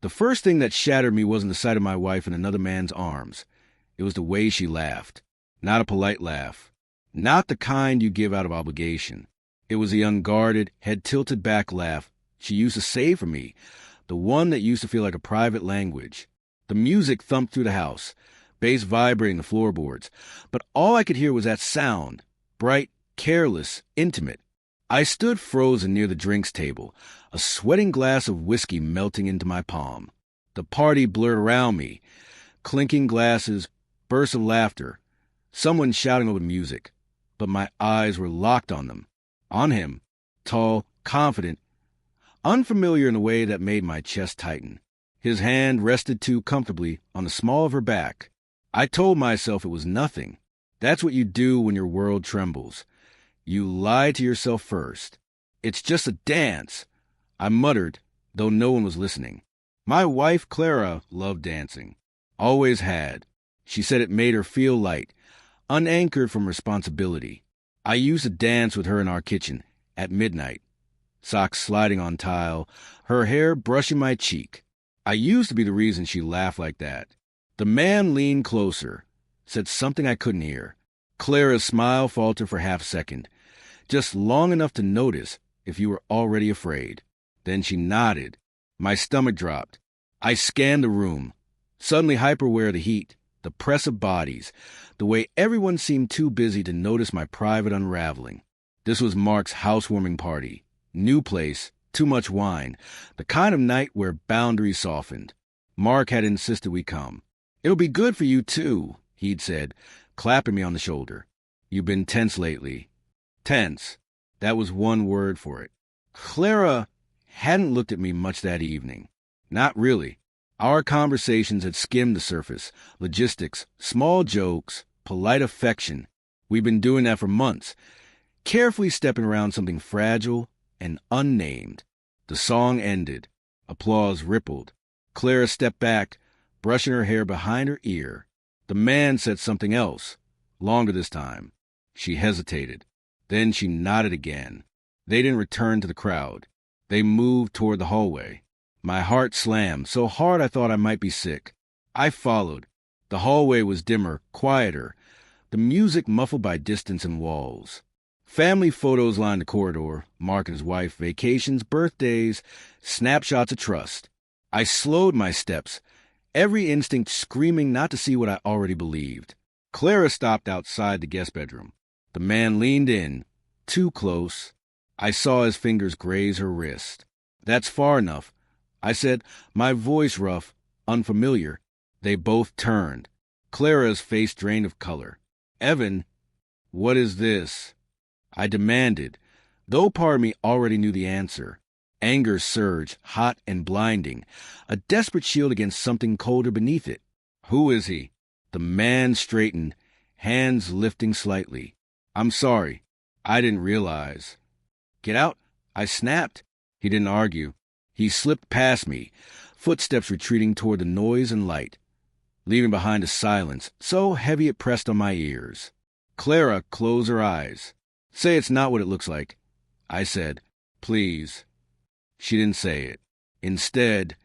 The first thing that shattered me wasn't the sight of my wife in another man's arms. It was the way she laughed. Not a polite laugh. Not the kind you give out of obligation. It was the unguarded, head-tilted back laugh she used to save for me, the one that used to feel like a private language. The music thumped through the house, bass vibrating the floorboards, but all I could hear was that sound, bright, careless, intimate. I stood frozen near the drinks table, a sweating glass of whiskey melting into my palm. The party blurred around me, clinking glasses, bursts of laughter, someone shouting over music, but my eyes were locked on them, on him, tall, confident, unfamiliar in a way that made my chest tighten. His hand rested too comfortably on the small of her back. I told myself it was nothing. That's what you do when your world trembles. You lie to yourself first. It's just a dance, I muttered, though no one was listening. My wife, Clara, loved dancing. Always had. She said it made her feel light, unanchored from responsibility. I used to dance with her in our kitchen at midnight, socks sliding on tile, her hair brushing my cheek. I used to be the reason she laughed like that. The man leaned closer, said something I couldn't hear. Clara's smile faltered for half a second, just long enough to notice if you were already afraid. Then she nodded. My stomach dropped. I scanned the room, suddenly hyper-aware of the heat, the press of bodies, the way everyone seemed too busy to notice my private unraveling. This was Mark's housewarming party. New place, too much wine, the kind of night where boundaries softened. Mark had insisted we come. "It'll be good for you, too," he'd said, clapping me on the shoulder. "You've been tense lately." Tense. That was one word for it. Clara hadn't looked at me much that evening. Not really. Our conversations had skimmed the surface. Logistics, small jokes, polite affection. We'd been doing that for months, carefully stepping around something fragile and unnamed. The song ended. Applause rippled. Clara stepped back, brushing her hair behind her ear. The man said something else, longer this time. She hesitated. Then she nodded again. They didn't return to the crowd. They moved toward the hallway. My heart slammed, so hard I thought I might be sick. I followed. The hallway was dimmer, quieter, the music muffled by distance and walls. Family photos lined the corridor, Mark and his wife, vacations, birthdays, snapshots of trust. I slowed my steps, every instinct screaming not to see what I already believed. Clara stopped outside the guest bedroom. The man leaned in, too close. I saw his fingers graze her wrist. "That's far enough," I said, my voice rough, unfamiliar. They both turned. Clara's face drained of color. "Evan, what is this?" I demanded, though part of me already knew the answer. Anger surged, hot and blinding, a desperate shield against something colder beneath it. "Who is he?" The man straightened, hands lifting slightly. "I'm sorry. I didn't realize." "Get out," I snapped. He didn't argue. He slipped past me, footsteps retreating toward the noise and light, leaving behind a silence so heavy it pressed on my ears. Clara closed her eyes. "Say it's not what it looks like," I said. "Please." She didn't say it. Instead,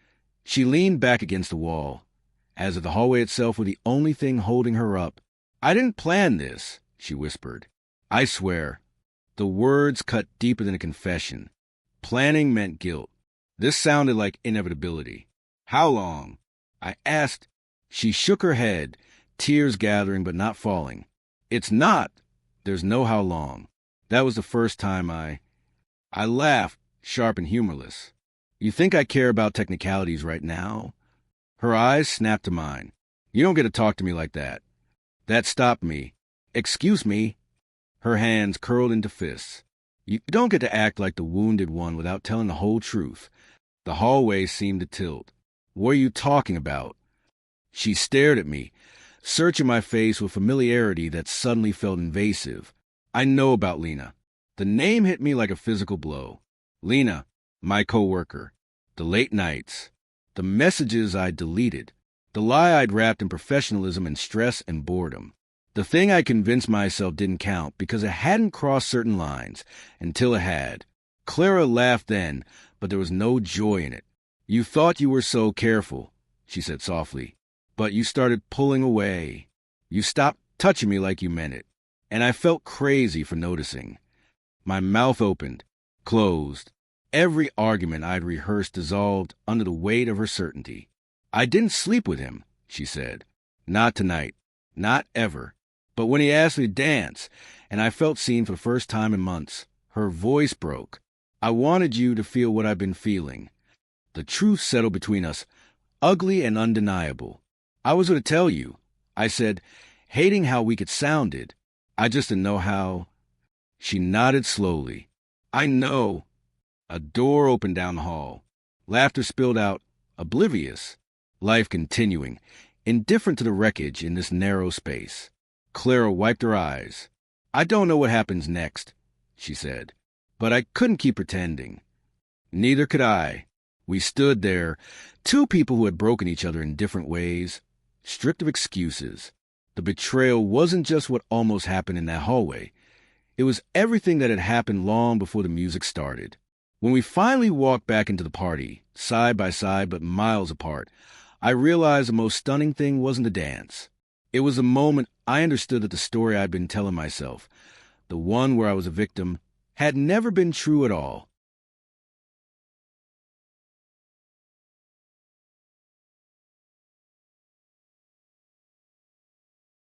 she leaned back against the wall, as if the hallway itself were the only thing holding her up. "I didn't plan this," she whispered. I swear, the words cut deeper than a confession. Planning meant guilt. This sounded like inevitability. "How long?" I asked. She shook her head, tears gathering but not falling. "It's not. There's no how long." That was the first time I laughed, sharp and humorless. "You think I care about technicalities right now?" Her eyes snapped to mine. "You don't get to talk to me like that." That stopped me. "Excuse me." Her hands curled into fists. "You don't get to act like the wounded one without telling the whole truth." The hallway seemed to tilt. "What are you talking about?" She stared at me, searching my face with familiarity that suddenly felt invasive. "I know about Lena." The name hit me like a physical blow. Lena, my coworker. The late nights. The messages I'd deleted. The lie I'd wrapped in professionalism and stress and boredom. The thing I convinced myself didn't count because it hadn't crossed certain lines, until it had. Clara laughed then, but there was no joy in it. You thought you were so careful, she said softly, but you started pulling away. You stopped touching me like you meant it, and I felt crazy for noticing. My mouth opened, closed. Every argument I'd rehearsed dissolved under the weight of her certainty. I didn't sleep with him, she said. Not tonight. Not ever. But when he asked me to dance, and I felt seen for the first time in months, her voice broke. I wanted you to feel what I've been feeling. The truth settled between us, ugly and undeniable. I was going to tell you, I said, hating how weak it sounded. I just didn't know how. She nodded slowly. I know. A door opened down the hall. Laughter spilled out, oblivious. Life continuing, indifferent to the wreckage in this narrow space. Clara wiped her eyes. I don't know what happens next, she said, but I couldn't keep pretending. Neither could I. We stood there, two people who had broken each other in different ways, stripped of excuses. The betrayal wasn't just what almost happened in that hallway. It was everything that had happened long before the music started. When we finally walked back into the party, side by side but miles apart, I realized the most stunning thing wasn't the dance. It was the moment I understood that the story I'd been telling myself, the one where I was a victim, had never been true at all.